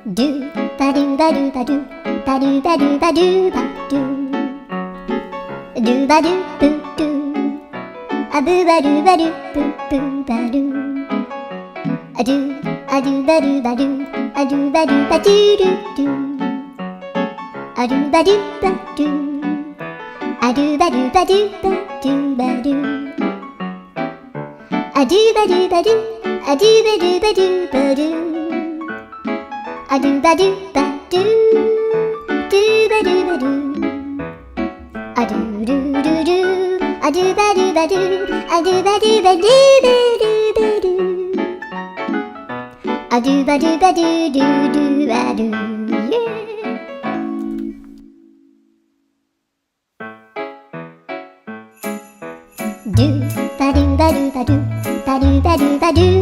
Do ba do ba do ba do ba do ba do ba do ba do ba do boo do a boo ba do ba do boo boo ba do a do ba do ba do a do ba do ba do do do a do ba do ba do a do ba do ba do ba do ba do a do ba do ba do a do ba do ba do ba do a do ba do ba do do ba do ba do a do do do do a do ba do ba do a do ba do ba do ba do ba do a do ba do ba do do do ba do yeah. Do ba do ba do ba do ba do ba do ba do